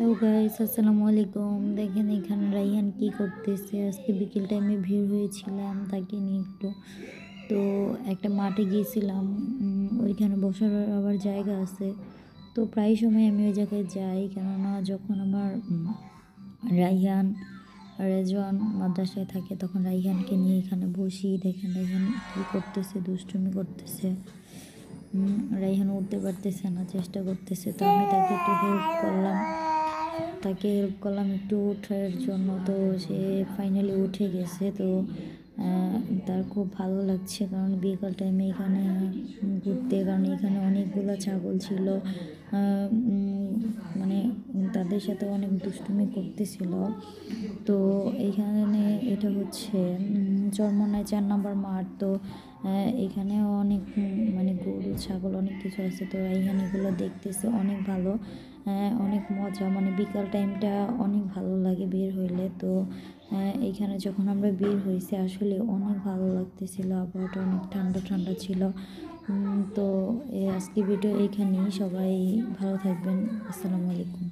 Hello guys, আসসালামু আলাইকুম। দেখেন এখানে রাইহান কি করতেছে। আজকে বিকেল টাইমে ভিড় হয়েছিলাম তাকে নিয়ে একটু। তো একটা মাঠে গিয়েছিলাম, ওইখানে বসার আবার জায়গা আছে। তো প্রায় সময় আমি ওই জায়গায় যাই, কেননা যখন আমার রাইহান রেজওয়ান মাদ্রাসায় থাকে তখন রাইহানকে নিয়ে এখানে বসি। দেখেন রাইহান কী করতেছে, দুষ্টুমি করতেছে। রাইহান উঠতে পারতেছে না, চেষ্টা করতেছে। তো আমি তাকে একটু হেল্প করলাম একটু ওঠার জন্য। তো সে ফাইনালি উঠে গেছে। তো তার খুব ভালো লাগছে, কারণ বিকাল টাইমে এখানে ঘুরতে, কারণ এখানে অনেকগুলো ছাগল ছিল। মানে তাদের সাথে অনেক দুষ্টুমি করতেছিল। তো এইখানে এটা হচ্ছে চরমোনাই 4 নম্বর মাঠ। তো এখানেও অনেক মানে গরু ছাগল অনেক কিছু আছে। তো রাইহান এগুলো দেখতেছে, অনেক ভালো, অনেক মজা। মানে বিকাল টাইমটা অনেক ভালো লাগে বের হইলে। তো এইখানে যখন আমরা বের হয়েছি আসলে অনেক ভালো লাগতেছিল, আবহাওয়াটা অনেক ঠান্ডা ঠান্ডা ছিল। তো আজকে ভিডিও এইখানেই। সবাই ভালো থাকবেন। আসসালামু আলাইকুম।